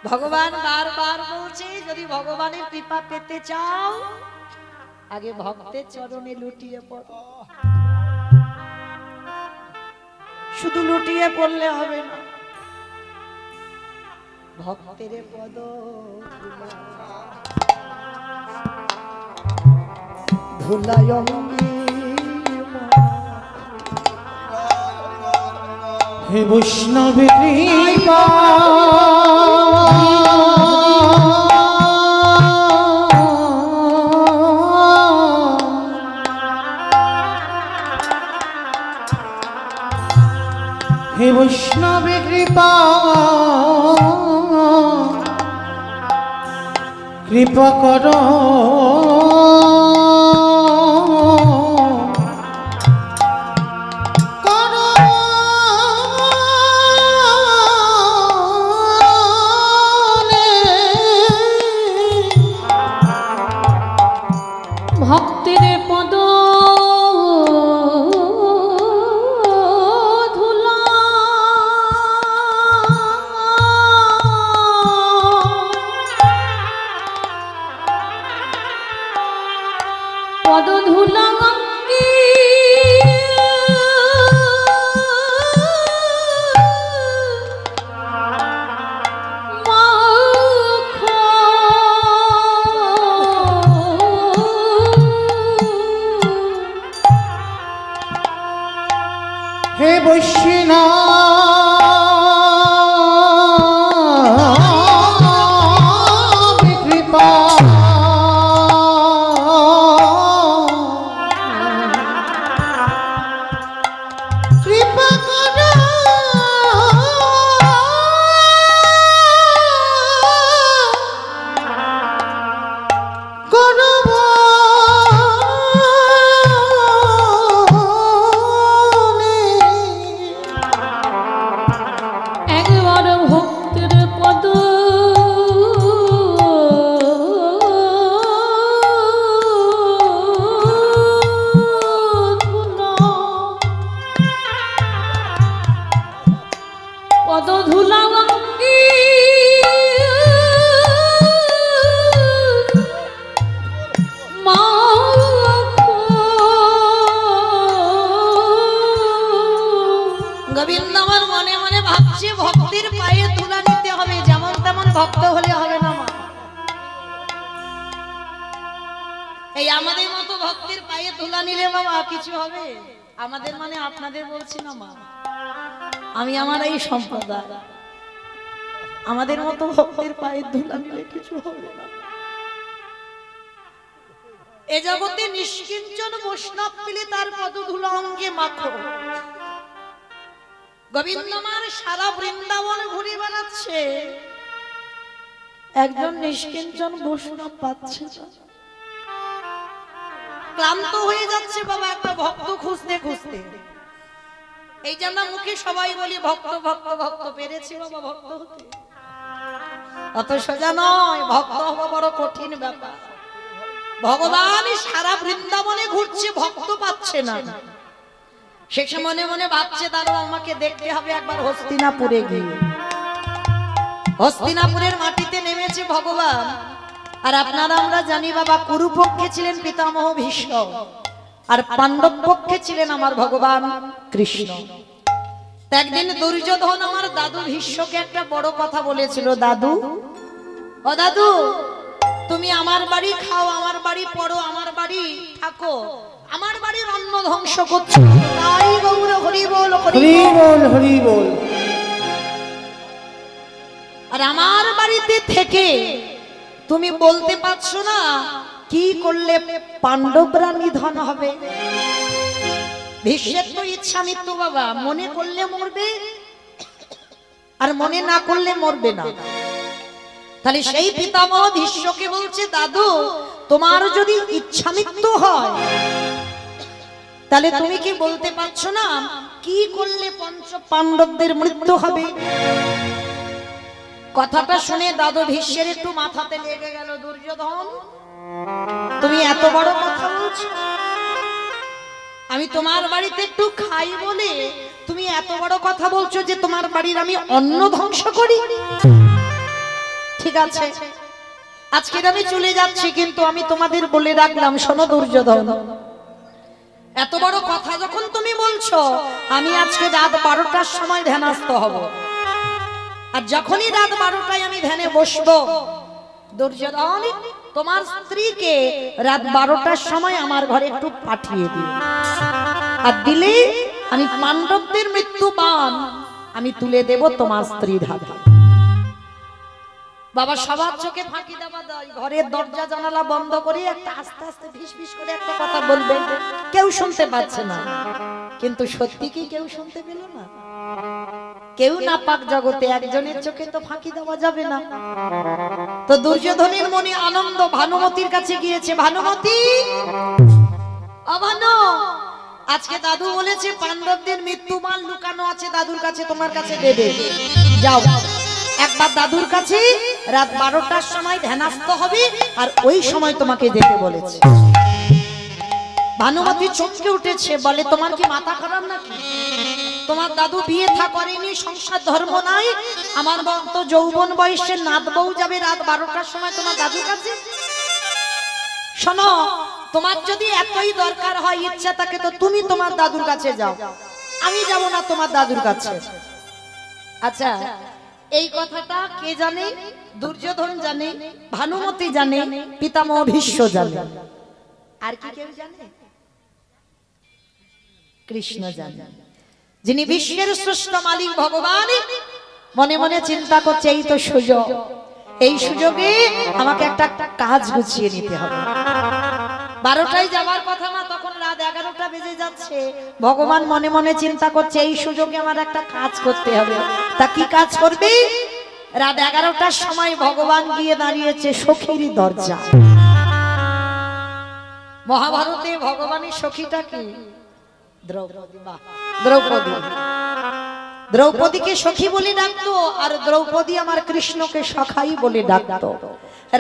ভগবান বারবার বলছে যদি ভগবানের কৃপা পেতে চাও আগে ভক্তের চরণে লুটিয়ে পড়ো। শুধু লুটিয়ে পড়লে হবে না, ভক্তের পদ ধুলায় হে বৈষ্ণবের কৃপা হে বৈষ্ণবের কৃপা কৃপা করো ভক্তের পদ ধুলা পদ ধুলা অঙ্গি হে বৈষ্ণব কৃপা কৃপা করো করব একবার ভক্তের পদ ধুলা পদ ধুলা অঙ্গি গোবিন্দ আমার মনে মনে ভাবছে ভক্তির পায়ে তুলা নিতে হবে, যেমন তেমন ভক্ত হলে হবে না মা। এই আমাদের মতো ভক্তির পায়ে তুলা নিলে বাবা কিছু হবে? আমাদের মানে আপনাদের বলছি না মা, আমি আমার এই সম্প্রদায়, আমাদের মতো ভক্তের পায়ে তুলা নিলে কিছু হবে না। এ জগতে নিষ্কিঞ্চন বৈষ্ণব পেলে তার পদধূলা অঙ্গে মাখো। গোবিন্দমার সারা বৃন্দাবন ঘুরে বেড়াচ্ছে, একজন নিষ্কিঞ্চন বৈষ্ণব পাচ্ছে না। ক্লান্ত হয়ে যাচ্ছে বাবা একটা ভক্ত খুঁজতে খুঁজতে। এই যে আমরা মুখে সবাই বলি ভক্ত ভক্ত ভক্ত, পেরেছি বাবা ভক্ত হতে? অত সোজা নয়, ভক্ত হওয়া বড় কঠিন ব্যাপার। ভগবান সারা বৃন্দাবনে ঘুরছে, ভক্ত পাচ্ছে না। শেষে মনে মনে ভাবছে দাঁড়ো আমাকে দেখতে হবে একবার হস্তিনাপুরে গিয়ে। হস্তিনাপুরের মাটিতে নেমেছে ভগবান। আর আপনারা আমরা জানি বাবা কুরুপক্ষে ছিলেন পিতামহ ভীষ্ম, আর পাণ্ডব পক্ষে ছিলেন আমার ভগবান কৃষ্ণ। একদিন দুর্যোধন আমার দাদু ভীষ্মকে একটা বড় কথা বলেছিল, দাদু ও দাদু তুমি আমার বাড়ি খাও, আমার বাড়ি পড়ো, আমার বাড়ি থাকো, আমার বাড়ির অন্ন ধ্বংস করছো, তাই গৌর হরি বল হরি বল হরি বল। আর আমার বাড়িতে থেকে তুমি বলতে পারছো না কি করলে পাণ্ডবরা নিধন হবে? ভীষ্মের তো ইচ্ছা মৃত্যু বাবা, মনে করলে মরবে আর মনে না করলে মরবে না। তাহলে সেই পিতামহ ভীষ্মকে বলছে দাদু তোমার যদি ইচ্ছা মৃত্যু হয় তাহলে তুমি কি বলতে পারছো না কি করলে পঞ্চ পাণ্ডবদের মৃত্যু হবে? কথাটা শুনে দাদু ভীষ্মের একটু মাথাতে লেগে গেল, দুর্যোধন তুমি এত বড় কথা বলছো, আমি তোমার বাড়িতে একটু খাই বলে তুমি এত বড় কথা বলছো যে তোমার বাড়ির আমি অন্ন ধ্বংস করি? ঠিক আছে, আজকে আমি চলে যাচ্ছি, কিন্তু আমি তোমাদের বলে রাখলাম, শোনো দুর্যোধন, এত বড় কথা যখন তুমি বলছো, আমি আজকে রাত 12টার সময় ধ্যানস্থ হব। আর যখনই রাত 12টায় আমি ধ্যানে বসবো, দুর্যোধন তোমার স্ত্রীকে রাত 12টার সময় আমার ঘরে একটু পাঠিয়ে দিও। আর দিলে আমি পাণ্ডবদের মৃত্যু বাণ আমি তুলে দেব তোমার স্ত্রীর হাতে। বাবা সবার চোখে ফাঁকি দেওয়া দেয়, ঘরের দরজা জানালা বন্ধ করে একটা আস্তে আস্তে ফিস ফিস করে একটা কথা বলবেন, কেউ শুনতে পাচ্ছে না, কিন্তু সত্যি কি কেউ শুনতে পেল না? কেউ না পাক জগতে, একজনের চোখে তো ফাঁকি দেওয়া যাবে না। তো দুর্যোধনের মনে আনন্দ, ভানুমতির কাছে গিয়েছে, ভানুমতি অভানু, আজকে দাদু বলেছে পাণ্ডবদের মৃত্যুবাণ লুকানো আছে দাদুর কাছে, তোমার কাছে দেবে, যাও একবার দাদুর কাছে রাত 12টার সময় ধ্যানস্থ হবে, আর ওই সময় তোমাকে যেতে বলেছে। ভানুমতি চমকে উঠেছে, বলে তোমার কি মাথা খারাপ নাকি? তোমার দাদু বিয়ে থা করেনি, সংসার ধর্ম নাই, আমার তো যৌবন বয়সের নাত বউ যাবে রাত 12টার সময় তোমার দাদুর কাছে? শোনো, তোমার যদি এতই দরকার হয়, ইচ্ছা থাকে, তো তুমি তোমার দাদুর কাছে যাও, আমি যাব না তোমার দাদুর কাছে। আচ্ছা, এই কথাটা কে জানে? দুর্যোধন জানে, ভানুমতি জানে, পিতামহ ভীষ্ম জানে, আর কি কেউ জানে? কৃষ্ণ জানে, যিনি বিশ্বের শ্রেষ্ঠ মালিক ভগবান। মনে মনে চিন্তা করছে, এই তো সুযোগ, এই সুযোগে আমাকে একটা কাজ গুছিয়ে নিতে হবে। 12টায় যাওয়ার কথা না, তখন রাত 11টা বেজে যাচ্ছে। ভগবান মনে মনে চিন্তা করছে, এই সুযোগে আমার একটা কাজ করতে হবে। তা কি কাজ করবে? রাত 11টার সময় ভগবান গিয়ে দাঁড়িয়েছে সখীর দরজা। মহাভারতে ভগবানের সখীটা কি? দ্রৌপদী। দ্রৌপদী, দ্রৌপদীকে সখী বলে ডাকতো, আর দ্রৌপদী আমার কৃষ্ণকে সখাই বলে ডাকতো।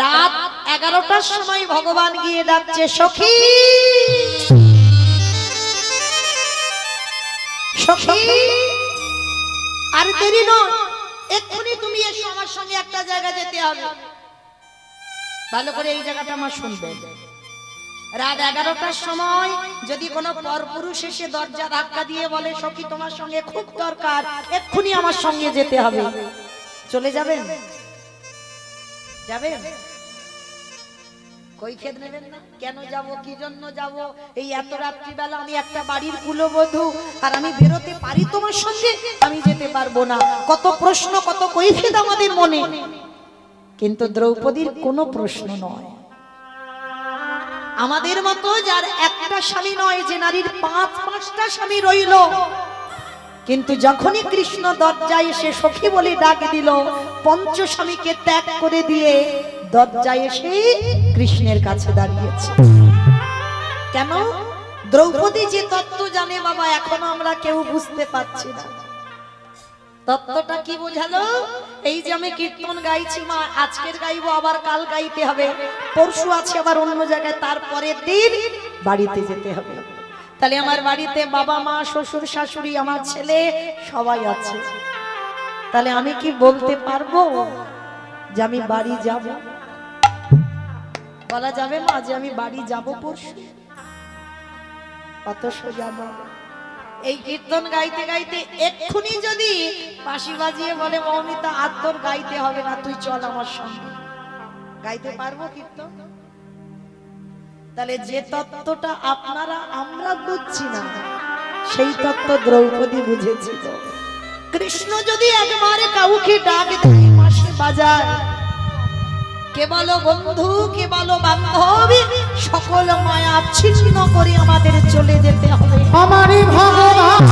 রাত 11টার সময় ভগবান গিয়ে ডাকছে, সখী সখী, আর দেরি নয়, এক্ষুনি তুমি এসো, আমার সঙ্গে একটা জায়গা যেতে হবে। ভালো করে এই জায়গাটা আমার শুনবেন। রাত 11টার সময় যদি কোনো পরপুরুষ এসে দরজা ধাক্কা দিয়ে বলে, সখী তোমার সঙ্গে খুব দরকার, এক্ষুনি আমার সঙ্গে যেতে হবে, চলে যাবেন? যাবেন? কৈফিয়ত নেবেন না? কেন যাব, কি জন্য যাব, এই এত রাত্রিবেলা আমি একটা বাড়ির কুলবধূ, আর আমি বেরোতে পারি তোমার সঙ্গে? আমি যেতে পারবো না। কত প্রশ্ন, কত কৈফিয়ত আমাদের মনে, কিন্তু দ্রৌপদীর কোনো প্রশ্ন নয়। আমাদের মতো যার একটা স্বামী নয়, যে নারীর 5-5টা স্বামী রইল, কিন্তু যখনই কৃষ্ণ দরজায় এসে সখী বলে ডাক দিল, পঞ্চস্বামীকে ত্যাগ করে দিয়ে দরজায় এসে কৃষ্ণের কাছে দাঁড়িয়েছে। কেন? দ্রৌপদী যে তত্ত্ব জানে বাবা, এখনো আমরা কেউ বুঝতে পারছি না। তত্ত্বটা কি বোঝালো? এই যে আমি কীর্তন গাইছি মা, আজকের গাইবো, আবার কাল গাইতে হবে, পরশু আছে আবার অন্য জায়গায়, তারপরের দিন বাড়িতে যেতে হবে। তাহলে আমার বাড়িতে বাবা মা শ্বশুর শাশুড়ি আমার ছেলে সবাই আছে, তাহলে আমি কি বলতে পারবো যে আমি বাড়ি যাব? বলা যাবে মা যে আমি বাড়ি যাব পরশু? কত সোজা নয়। এই কীর্তন গাইতে গাইতে এক্ষুনি যদি বাঁশি বাজিয়ে বলে, মৌমিতা আর তোর গাইতে হবে না, তুই চল আমার সঙ্গে, গাইতে পারবো কীর্তন? তাহলে যে তত্ত্বটা আপনারা আমরা বুঝছি না, সেই তত্ত্ব দ্রৌপদী বুঝেছিল। কৃষ্ণ যদি একবারে কাউকে ডাক দেয়, বাঁশি বাজায়, কে বলো বন্ধু, কে বলো বান্ধব, সকল মায়া ছিন্ন করে আমাদের চলে যেতে হবে। আমারই ভগবান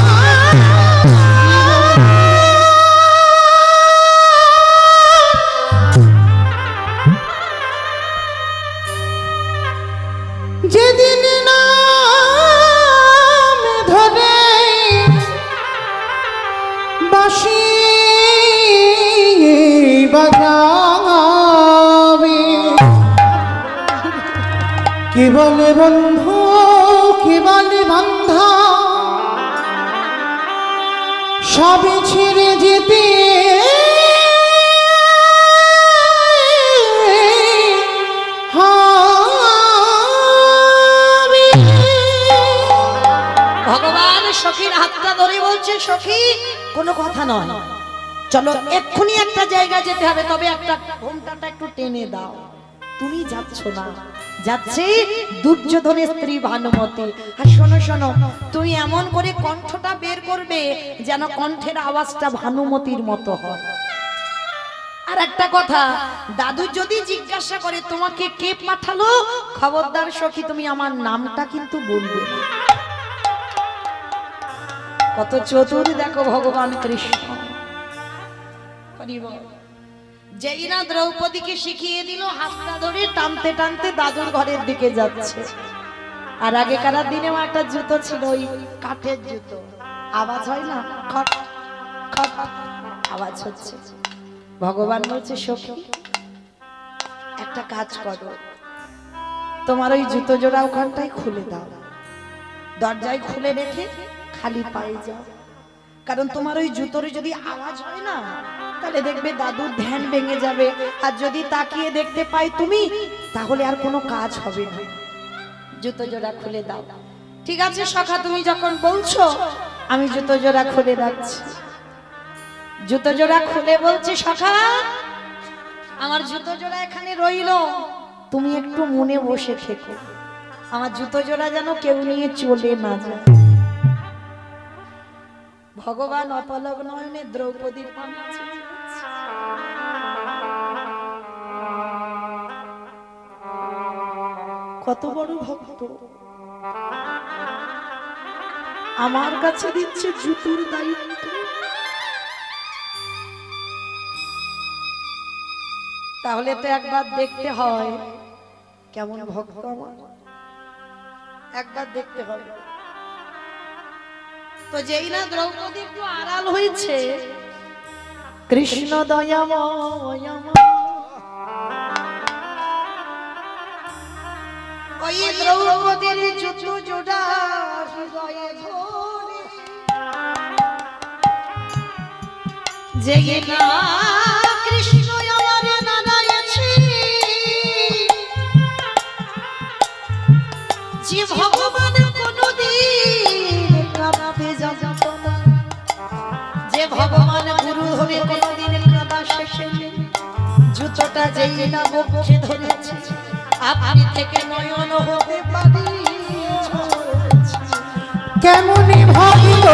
যেদিন নাম ধরে বাঁশি বাজাবে, কি বলে বন্ধু, কি বলে বান্ধা, সবে ছেড়ে যেতে সখীর হাতটা ধরে বলছে, সখী কোনো কথা নয়, চলো এক্ষুনি একটা জায়গা যেতে হবে, তবে একটা ঘোমটাটা একটু টেনে দাও। তুমি যাচ্ছ না, যাচ্ছে দুর্যোধনের স্ত্রী ভানুমতি। আর শোনো শোনো, তুমি এমন করে কণ্ঠটা বের করবে যেন কণ্ঠের আওয়াজটা ভানুমতির মতো হয়। আর একটা কথা, দাদু যদি জিজ্ঞাসা করে তোমাকে কে পাঠালো, খবরদার সখী তুমি আমার নামটা কিন্তু বলবে না। কত চতুর দেখো ভগবান কৃষ্ণ। যেই না দ্রৌপদীকে শিখিয়ে দিল, হাতটা ধরে টানতে টানতে দাদুর ঘরের দিকে যাচ্ছে। আর আগেকার দিনেও একটা জুতো ছিল, ওই কাঠের জুতো, আওয়াজ হয় না, খট খট আওয়াজ হচ্ছে। ভগবান বলছে, সখী একটা কাজ করো, তোমার ওই জুতো জোড়া ওখানটায় খুলে দাও, দরজায় খুলে রেখে খালি পায়ে যাও। কারণ তোমার ওই জুতোর যদি আওয়াজ হয় না, তাহলে দেখবে দাদুর ধ্যান ভেঙে যাবে। আর যদি তাকিয়ে দেখতে পাই তুমি, তাহলে আর কোনো কাজ হবে না। জুতো জোড়া খুলে দাও। ঠিক আছে সখা, তুমি যখন বলছো আমি জুতো জোড়া খুলে রাখছি। জুতো জোড়া খুলে বলছে, সখা আমার জুতো জোড়া এখানে রইলো, তুমি একটু মনে বসে থেকো, আমার জুতো জোড়া যেন কেউ নিয়ে চলে না যায়। ভগবান অপলক নয়নে দ্রৌপদীর পানে চেয়ে যাচ্ছে। কত বড় ভক্ত, আমার কাছে দিচ্ছে জুতোর দায়িত্ব। তাহলে তো একবার দেখতে হয় কেমন ভক্ত আমার, একবার দেখতে হবে। তো যেই না দ্রৌপদী একটু আড়াল হয়েছে, কৃষ্ণ দয়াময় ওই দ্রৌপদীর জুতো জোড়া হৃদয়ে ধরে, যেই না কৃষ্ণ আমার নানায়েছে, যে ভগবান কোনদিন কাঁদতে যাব না, যে ভগবান গুরু ধরে কোনদিন কাঁদা শেখেনি, জুতোটা যেই না বক্ষে ধরেছে, আপনি থেকে নয়ন হতে পারি কেমনে ভাবিল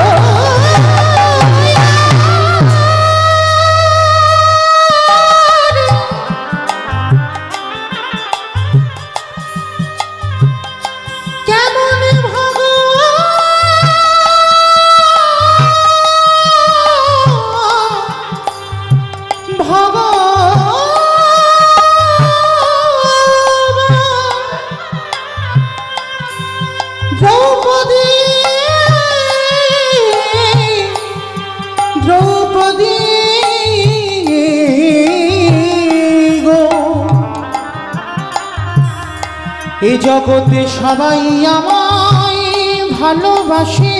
এই জগতে সবাই আমায় ভালোবাসে,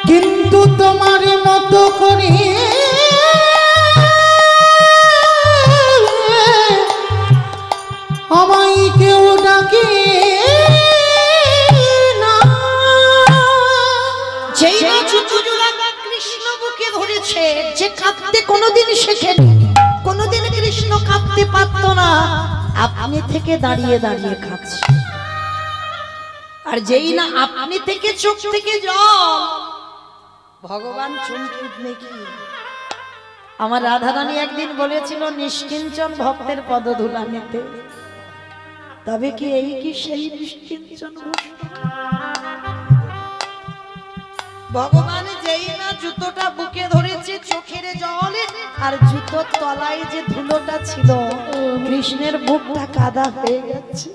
কিন্তু তোমার মতো করে আমায় কেউ ডাকে না। যেই না জুতো জোড়া কৃষ্ণ বুকে ধরেছে, যে কাঁদতে কোনোদিন শেখেনি, কোনোদিন কৃষ্ণ কাঁদতে পারতো না, আপনি থেকে দাঁড়িয়ে দাঁড়িয়ে খাচ্ছে। আর যেই না আপনি থেকে চোখ থেকে জল, ভগবান চমকিত নাকি। আমার রাধারানী একদিন বলেছিল নিষ্কিঞ্চন ভক্তের পদধূলা নিতে, তবে কি এই কি সেই নিষ্কিঞ্চন? ভগবান যেই না জুতোটা বুকে ধরেছে, চোখের জল আর জুতোর তলায় যে ধুলোটা ছিল, কৃষ্ণের বুকটা কাদা হয়ে গেছে।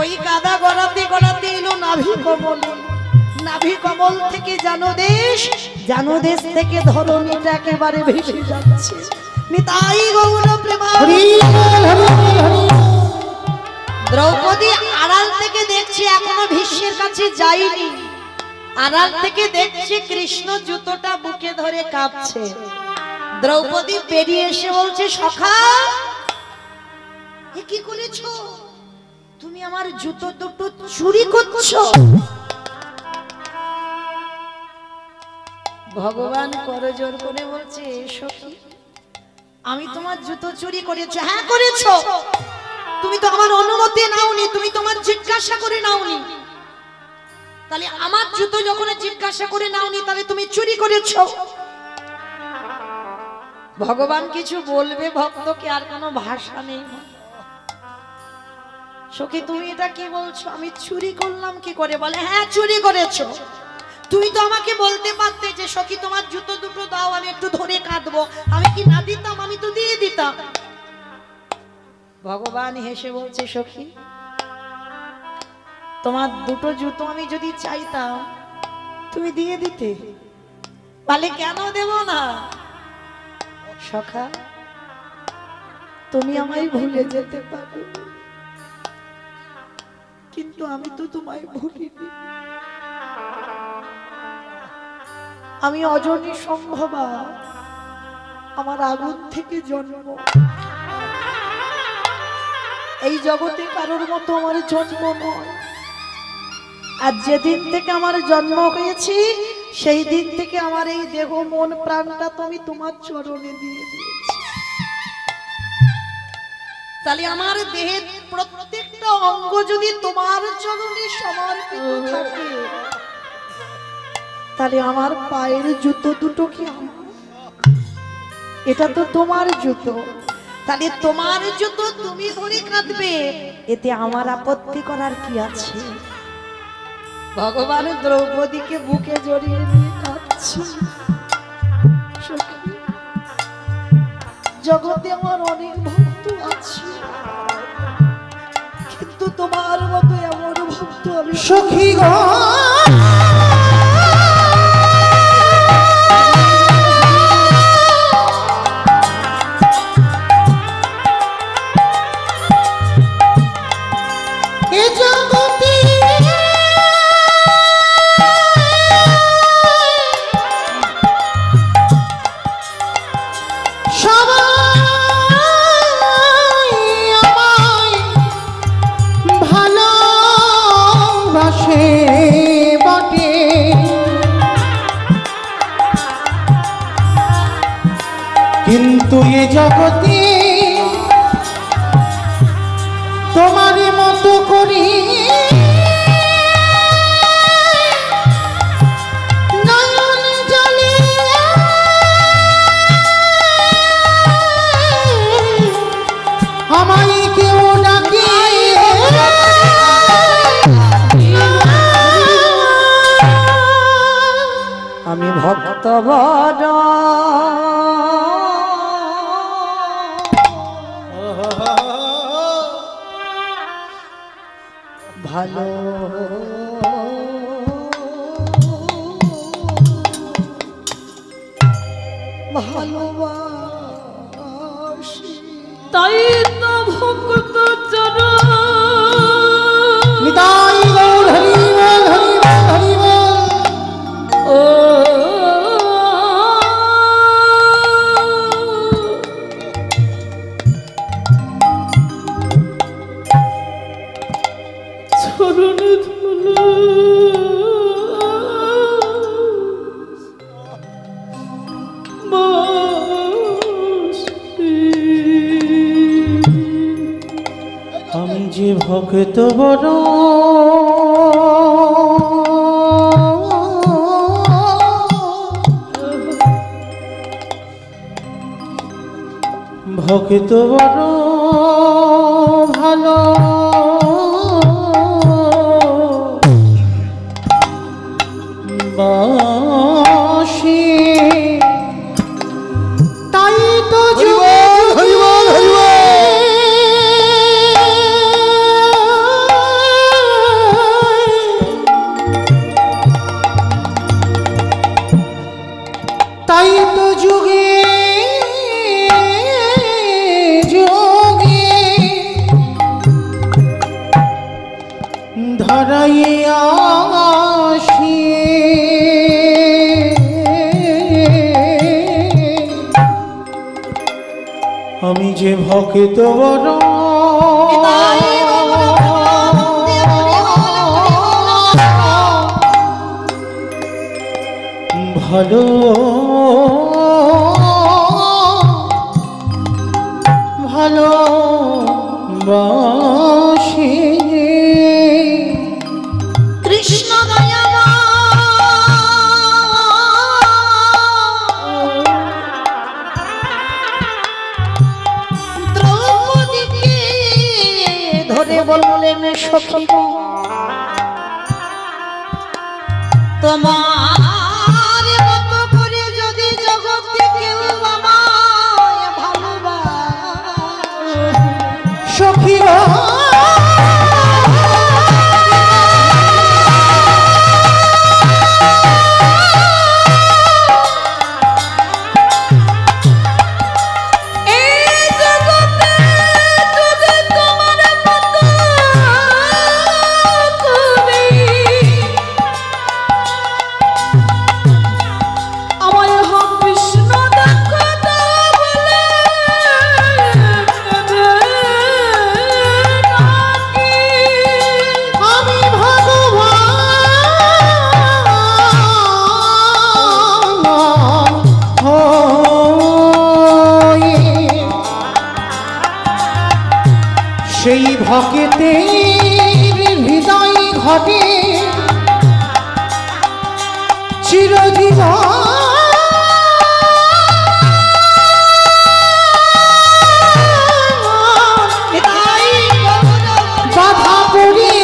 ওই কাদা গড়াতে গড়াতে এলো নাভি কমল, নাভি কমল থেকে জানদেশ, জানদেশ থেকে ধরণীটা একেবারে ভেসে যাচ্ছে। নিতাই গৌর প্রেমানন্দে। দ্রৌপদী আড়াল থেকে দেখছে, এখনো ভীষ্মের কাছে যায়নি, আড়াল থেকে দেখছে কৃষ্ণ জুতোটা বুকে ধরে কাঁপছে। দ্রৌপদী বেরিয়ে এসে বলছে, সখা এ কি করেছো? তুমি আমার জুতো দুটো চুরি করছো? ভগবান করজোর করে বলছে, সখী আমি তোমার জুতো চুরি করেছো। হ্যাঁ করেছো, তুমি তো আমার অনুমতি নাওনি, তুমি তোমার জিজ্ঞাসা করে নাওনি। তাহলে আমার জুতো যখন জিজ্ঞাসা করে নাওনি, তাহলে তুমি চুরি করেছো। ভগবান কিছু বলবে ভক্তকে, আর কোনো ভাষা নেই। সখী তুমি এটা কি বলছো? আমি চুরি করলাম কি করে? বলে হ্যাঁ চুরি করেছো। তুমি তো আমাকে বলতে পারতে যে সখী তোমার জুতো দুটো দাও, আমি একটু ধরে কাঁদবো। আমি কি না দিতাম? আমি তো দিয়ে দিতাম। ভগবান হেসে বলছে, সখী তোমার দুটো জুতো আমি যদি চাইতাম তুমি দিয়ে দিতে, বলে কেন দেব না? সখা তুমি আমায় ভুলে যেতে পারো, কিন্তু আমি তো তোমায় ভুলিনি। আমি অজনী সম্ভবা, আমার আগুন থেকে জন্ম। এই জগতে কারোর মতো আমার জন্ম নয়। আর যেদিন থেকে আমার জন্ম হয়েছি, সেই দিন থেকে আমার এই দেহ মন প্রাণটা তুমি তোমার চরণে দিয়ে দিয়েছি। তাহলে আমার দেহের প্রত্যেকটা অঙ্গ যদি তোমার চরণে সমর্পিত থাকে, তাহলে আমার পায়ের জুতো দুটো কি আমার? এটা তো তোমার জুতো। তাহলে তোমার জুতো তুমি ধরে কাঁদবে, এতে আমার আপত্তি করার কি আছে? ভগবান দ্রৌপদীকে বুকে জড়িয়ে নিয়ে কাঁদছে। সখী জগতে আমার অনেক ভক্ত আছে, কিন্তু তোমার মতো এমন ভক্ত আমি সখী গো কিন্তু এ জগতে তোমার মতো করি নয়ন জলে আমায় কেউ ডাকে। আমি ভক্ত বড় ভালো, ভালোবাসি, তাই তো ভক্ত চরণ নিতাই গৌর হরি বল হরি বল হরি বল। ও চরণ ধুলো আমি যে ভক্ত বড় ভক্ত বড় ভালো বাসি, তাই তো তাই তো যুগে যুগে ধরাইয়া আসি, আমি যে ভক্ত বড় ভালো ভালো বাসি কৃষ্ণ দয়াময় দ্রৌপদীকে ধরে বললেন সখী গো, তোমার মতো করে যদি জগতে কেউ আমায় ভালোবাসে সখী সেই ভক্তের হৃদয় ঘটে চিরজীবন বাধা পড়ে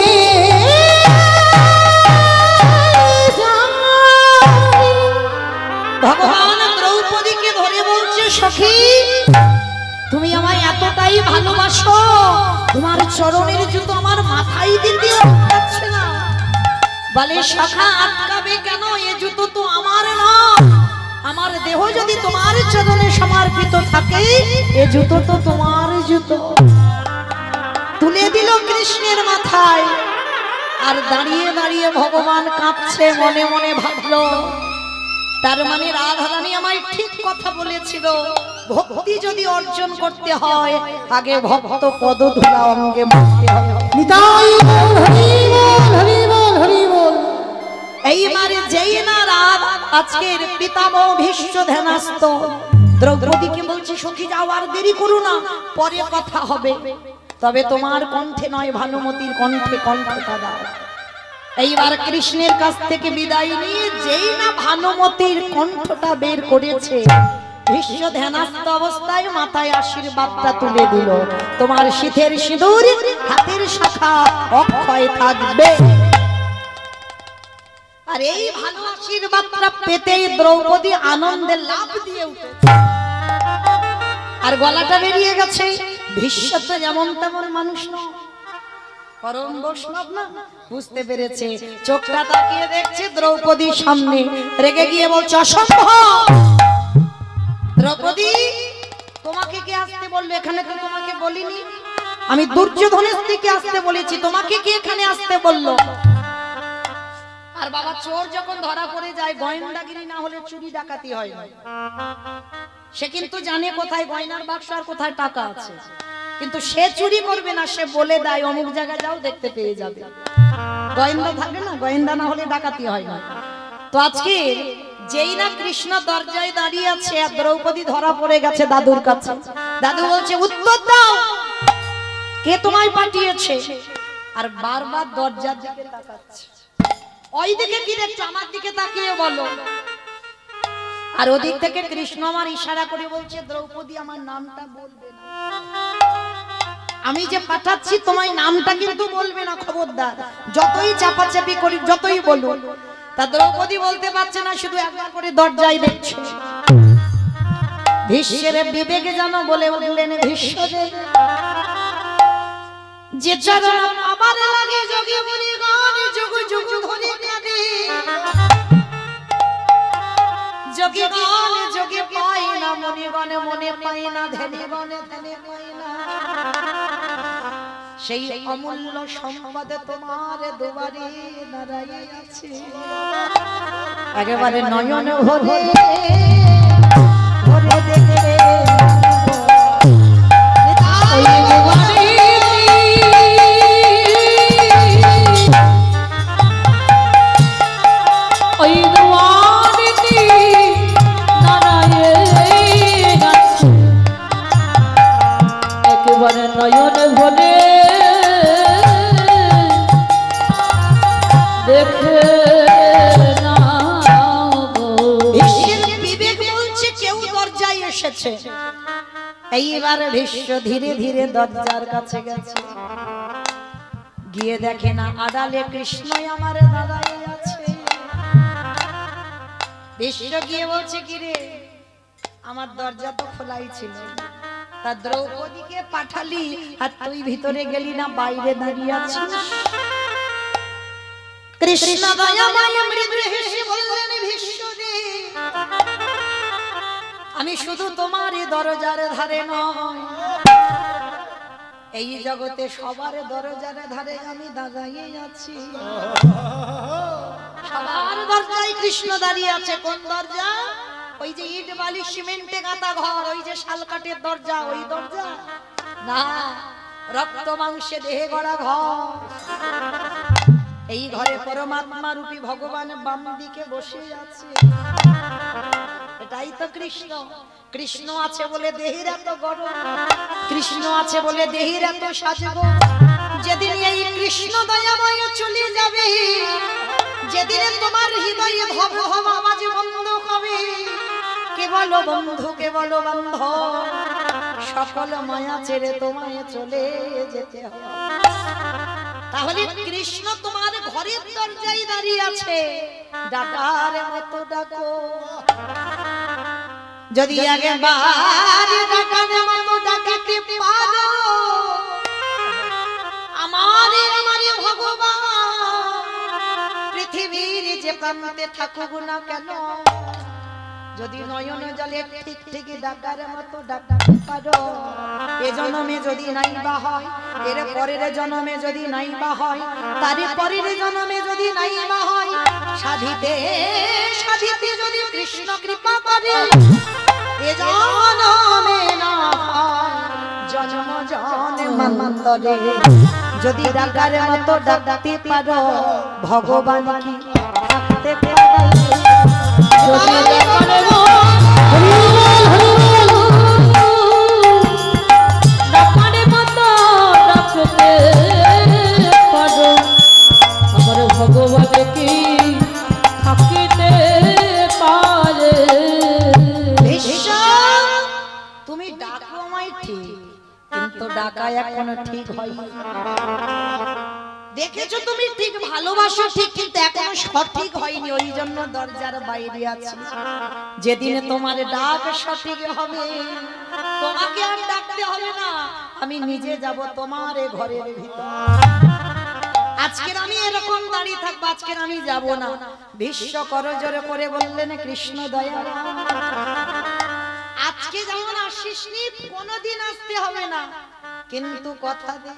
ভগবান দ্রৌপদীকে ধরে বলছে সখী তুমি আমায় এতটাই ভালোবাসো, তোমার চরণের জুতো আমার মাথায় দিতে যাচ্ছে না। বলে সখা আটকাবে কেন, এ জুতো তো আমার না, আমার দেহ যদি তোমার চরণে সমর্পিত থাকে এ জুতো তো তোমার জুতো। তুলে দিল কৃষ্ণের মাথায়, আর দাঁড়িয়ে দাঁড়িয়ে ভগবান কাঁপছে, মনে মনে ভাবলো তার মানে রাধারানী আমায় ঠিক কথা বলেছিল, ভক্তি যদি অর্জন করতে হয় আগে ভক্ত পদধূলা অঙ্গে মাখতে হবে। নিতাই বল হরি বল হরি বল হরি বল। এইবারে যেই না রাত আজকের পিতামহ ভীষ্ম ধ্যানস্থ দ্রৌপদীকে বলছে সখী যাও, আর দেরি করো না, পরে কথা হবে, তবে তোমার কণ্ঠে নয় ভানুমতির কণ্ঠে কণ্ঠটা দাও। এইবার কৃষ্ণের কাছ থেকে বিদায় নিয়ে যেই না ভানুমতির কণ্ঠটা বের করেছে, ভীষ্ম ধ্যানস্থ অবস্থায় মাথায় আশীর্বাদটা তুলে দিল, তোমার শীতের সিঁদুর হাতের শাখা অক্ষয় থাকবে। আর এই ভালো আশীর্বাদটা পেতেই দ্রৌপদী আনন্দে লাফ দিয়ে উঠেছে, আর গলাটা বেরিয়ে গেছে। ভীষ্ম তো যেমন তেমন মানুষ নয়, পরম বৈষ্ণব না, বুঝতে পেরেছে, চোখটা তাকিয়ে দেখছে দ্রৌপদীর সামনে, রেগে গিয়ে বলছে অসম্ভব, দ্রৌপদী তোমাকে কে আসতে বললো, এখানে তো তোমাকে বলিনি, আমি দুর্যোধনের দিকে আসতে বলেছি, তোমাকে কে এখানে আসতে বললো? আর বাবা চোর যখন ধরা পড়ে যায় গোয়েন্দাগিরি না হলে চুরি ডাকাতি হয় না, সে কিন্তু জানে কোথায় গয়নার বাক্স আর কোথায় টাকা আছে, কিন্তু সে চুরি করবে না, সে বলে দেয় অমুক জায়গায় যাও দেখতে পেয়ে যাবে। গোয়েন্দা থাকে না, গোয়েন্দা না হলে ডাকাতি হয় না। তো আজকে যেই না কৃষ্ণ দরজায় দাঁড়িয়ে আছে আর দ্রৌপদী ধরা পড়ে গেছে দাদুর কাছে, দাদু বলছে উত্তর দাও, কে তোমায় পাঠিয়েছে? আর বারবার দরজার দিকে তাকাচ্ছে, ওই দিকে কি দেখছো, আমার দিকে তাকিয়ে বলো। আর ওদিক থেকে কৃষ্ণ আমার ইশারা করে বলছে দ্রৌপদী আমার নামটা বলবে না, আমি যে পাঠাচ্ছি তোমায় নামটা কিন্তু বলবে না, খবরদার, যতই চাপাচাপি করি যতই বলুন। তা দ্রৌপদী বলতে পারছে না, শুধু একবার করে দরজায় দেখছে। ভীষ্মের বিবেকে জানো বলে উঠলেন ভীষ্মদেব, যে চরণ আমার লাগে যোগী মুনিগণ যুগ যুগ ধরে কাঁদে, যোগীগণ যোগে পায় না, মুনিগণে মনে পায় না, ধ্যানীগণে ধ্যানে পায় না, সেই অমূল্য সম্পদ তোমার দুয়ারে দাঁড়াইয়া আছে, একেবারে নয়ন ভরে ভরে দেখে ওই দুয়ারে এইবার ভীষ্ম ধীরে ধীরে দরজার কাছে গেছে, গিয়ে দেখে না আড়ালে কৃষ্ণই আমার দাঁড়ায় আছে। ভীষ্ম গিয়ে বলছে, কিরে আমার দরজা তো খোলাই ছিল, তা দ্রৌপদীকে পাঠালি আর তুই ভিতরে গেলি না, বাইরে দাঁড়িয়ে আছিস? কৃষ্ণ দয়াময় মৃদু হেসে বললেন, ভীষ্ম রে, আমি শুধু তোমার দরজার ধারে নয়, এই জগতে সবার দরজার ধারে আমি দাঁড়িয়ে আছি। সবার দরজায় কৃষ্ণ দাঁড়িয়ে আছে। কোন দরজা? ওই যে ইট বালি সিমেন্টে গাঁথা ঘর, ওই যে শালকাঠের দরজা, ওই দরজা না, রক্ত মাংসে দেহে গড়া ঘর। এই ঘরে পরমাত্মা রূপী ভগবান বাম দিকে বসে আছে। এটাই তো কৃষ্ণ। কৃষ্ণ আছে বলে দেহের এত গরম, কৃষ্ণ আছে বলে দেহের এত সাজগোজ। যেদিন এই কৃষ্ণ দয়াময় চলে যাবে, যেদিন তোমার হৃদয়ে ভব ভব আওয়াজ বন্ধ হবে, কেবল বন্ধু কেবল বান্ধব, সকল মায়া ছেড়ে তোমায় চলে যেতে হবে। তাহলে কৃষ্ণ তোমার ঘরের দরজায় দাঁড়িয়ে আছে, ডাকার মতো ডাকো। যদি একবার ডাকার মতো ডাকতে পারো, আমারে ভগবান পৃথিবীর যে প্রান্তে থাকুক না কেন, যদি নয়ন জলে ঠিক ঠিক ডাকার মতো ডাকতে পারো, এ জন্মে যদি নাই বা হয়, এর পরের জন্মে যদি নাই বা হয়, তার পরের জন্মে যদি নাই বা হয়, সাধিতে সাধিতে যদি কৃষ্ণ কৃপা করে, এ জন্মে না হয়, জন্ম জন্মান্তরে যদি ডাকার মতো ডাকতে পারো, ভগবান কি থাকতে পারে? যদি ডাকার মতো ডাকতে পারো, আমার ভগবান কি থাকিতে পারে? তুমি ডাকো আমায় ঠিক, কিন্তু ডাকা এখনো ঠিক হয়। দেখেছো তুমি ঠিক ভালোবাসো ঠিক, কিন্তু এখনো সঠিক হয়নি, ওই জন্য দরজার বাইরে আছে। যেদিন তোমার ডাক সঠিক হবে, তোমাকে আর ডাকতে হবে না, আমি নিজে যাব তোমার ঘরের ভিতর। আজকের আমি এরকম দাঁড়িয়ে থাকবো, আজকের আমি যাব না। ভীষ্ম করজোড়ে করে বললেন, কৃষ্ণ দয়া, আজকে যেমন আসিস নি, কোনদিন আসতে হবে না, কিন্তু কথা দে,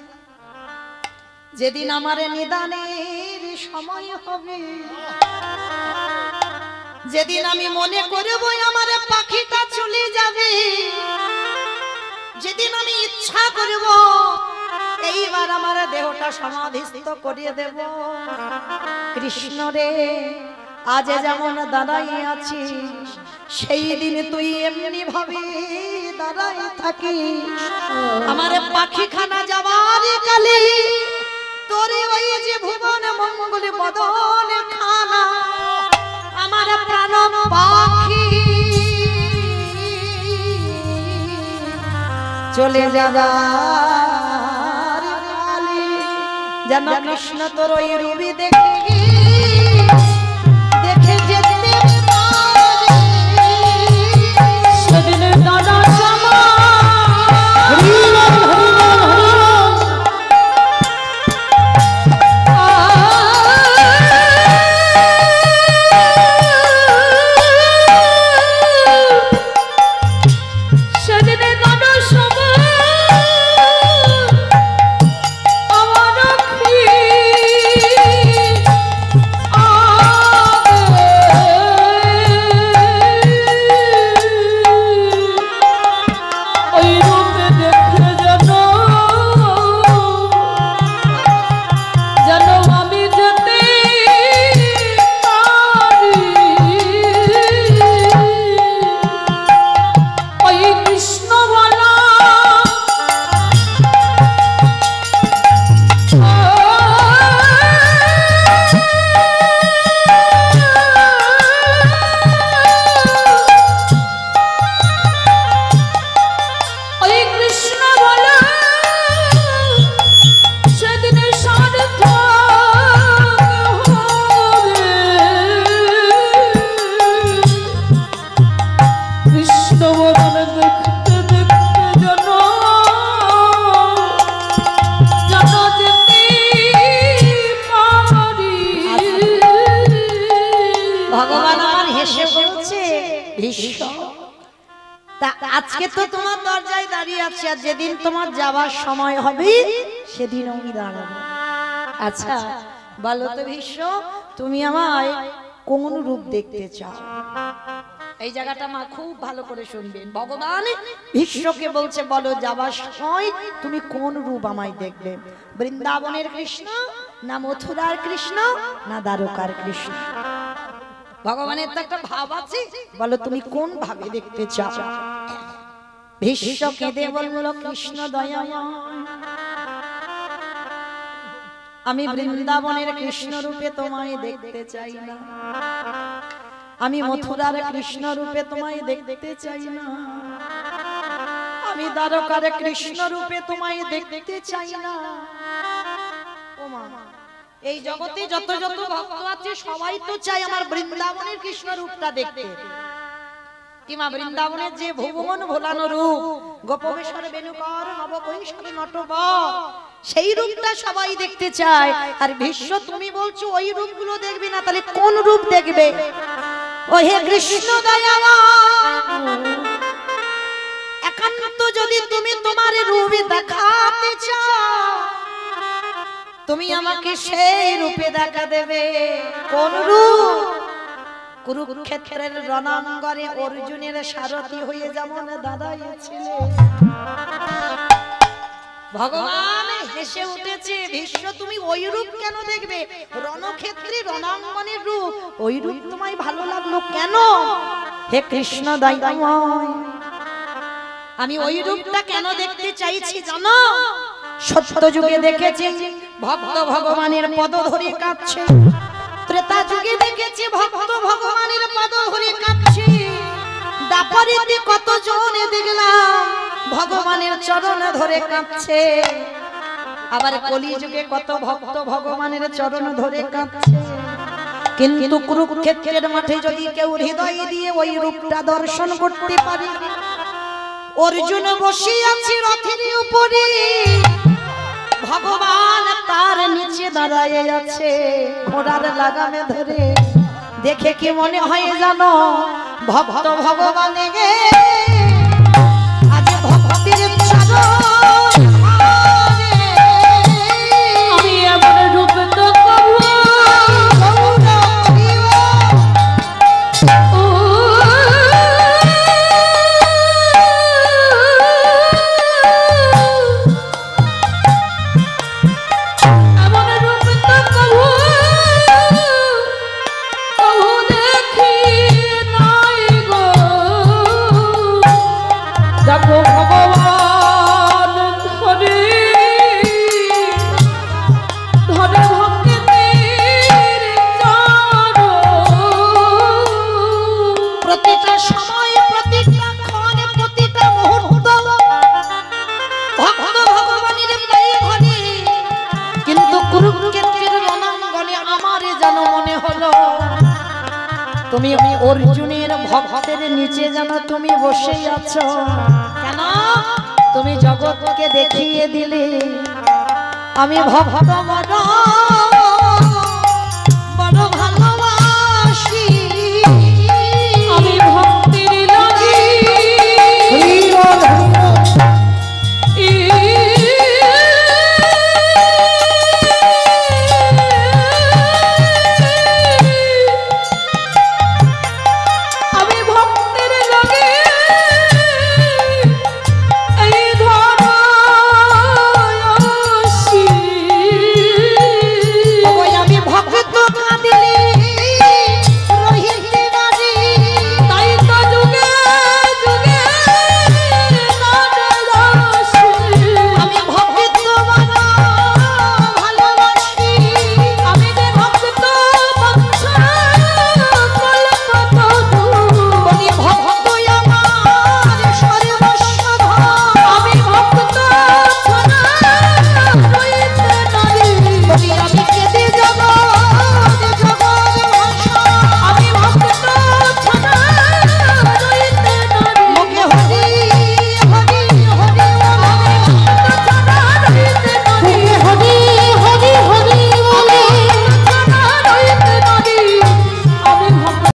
যেদিন আমার নিদানের সময় হবে, যেদিন আমি মনে করব আমার পাখিটা চলে যাবে, যেদিন আমি ইচ্ছা করব এইবার আমার দেহটা সমাধিস্থ করিয়ে দেব, কৃষ্ণ রে, আজ যেমন দাঁড়াই আছিস, সেই দিন তুই এমনি ভাবে দাঁড়াই থাকিস। আমার পাখিখানা যাবার কালে তোরে ওই যে ভুবন মঙ্গল বদন খানা, আমার প্রাণ পাখি চলে যাবার কালে, যেন কৃষ্ণ তোর ওই রূপে দেখে দেখে যেতে পারে। সেদিন দাদা কৃষ্ণ বল তা আজকে তো তোমার দরজায় দাঁড়িয়ে আছে, আর যেদিন তোমার যাওয়ার সময় হবে সেদিন আমি দাঁড়াবো। আচ্ছা বলো তো ভীষ্ম, তুমি আমায় কোন রূপ দেখতে চাও? এই জায়গাটা মা খুব ভালো করে শুনবেন। ভগবান ভীষ্মকে বলছে, বলো যাবার সময় তুমি কোন রূপ আমায় দেখবে? বৃন্দাবনের কৃষ্ণ, না মথুরার কৃষ্ণ, না দ্বারকার কৃষ্ণ? ভগবানের তো একটা ভাব আছে, বলো তুমি কোন ভাবে দেখতে চাও? ভীষ্ম কেঁদে বলল, কৃষ্ণ দয়াময়, আমি বৃন্দাবনের কৃষ্ণ রূপে তোমায় দেখতে চাই না, আমি মথুরার কৃষ্ণ রূপে তোমায় দেখতে চাই না, আমি দ্বারকার কৃষ্ণ রূপে তোমায় দেখতে চাই না। ও মা, এই জগতে যত যত ভক্ত আছে সবাই তো চায় আমার বৃন্দাবনের কৃষ্ণ রূপটা দেখতে। কিমা বৃন্দাবনের যে ভুবন ভোলানো রূপ, গোপবেশ্বর বেণুকর নবকৈশোর নটবর, সেই রূপটা সবাই দেখতে চায়। আর ভীষ্ম তুমি বলছো ওই রূপগুলো দেখবি না, তাহলে কোন রূপ দেখবে? ও হে কৃষ্ণ দয়াময়, একান্ত যদি তুমি তোমার রূপ দেখাতে চাও, তুমি আমাকে সেই রূপে দেখা দেবে। কোন রূপ? কুরুক্ষেত্রের রণাঙ্গনে অর্জুনের সারথি হয়ে যেমন দাঁড়াইয়াছিলেন। ভগবান হেসে উঠেছে, ভীষ্ম তুমি ওই রূপ কেন দেখবে? রণক্ষেত্রে রণাঙ্গনের রূপ, ওই রূপ তোমায় ভালো লাগলো কেন? হে কৃষ্ণ দয়াময়, আমি ওই রূপটা কেন দেখতে চাইছি জানো? সত্য যুগে দেখেছি ভক্ত ভগবানের পদ ধরে কাঁদছে, ত্রেতা যুগে দেখেছি ভক্ত ভগবানের পদ ধরে কাঁদছে, দাপরিতে কত জনে দেখলাম ভগবানের চরণ ধরে কাঁদছে, আবার কলি যুগে কত ভক্ত ভগবানের চরণ ধরে কাঁদছে। কিন্তু কুরুক্ষেত্রের মাঠে যদি কেউ হৃদয় দিয়ে ওই রূপটা দর্শন করতে পারে, অর্জুন বসে আছে রথের উপরে, ভগবান তার নিচে দাঁড়ায় আছে ঘোড়ার লাগামে ধরে, দেখে কি মনে হয় জানো? ভক্ত ভগবানে গে আজ ভক্তির চরণ, আমি এমন রূপ তো কবু তুমি অর্জুনের ভক্তের নিচে যেন তুমি বসে আছো। কেন? তুমি জগৎকে দেখিয়ে দিলে আমি ভক্ত বড় বড়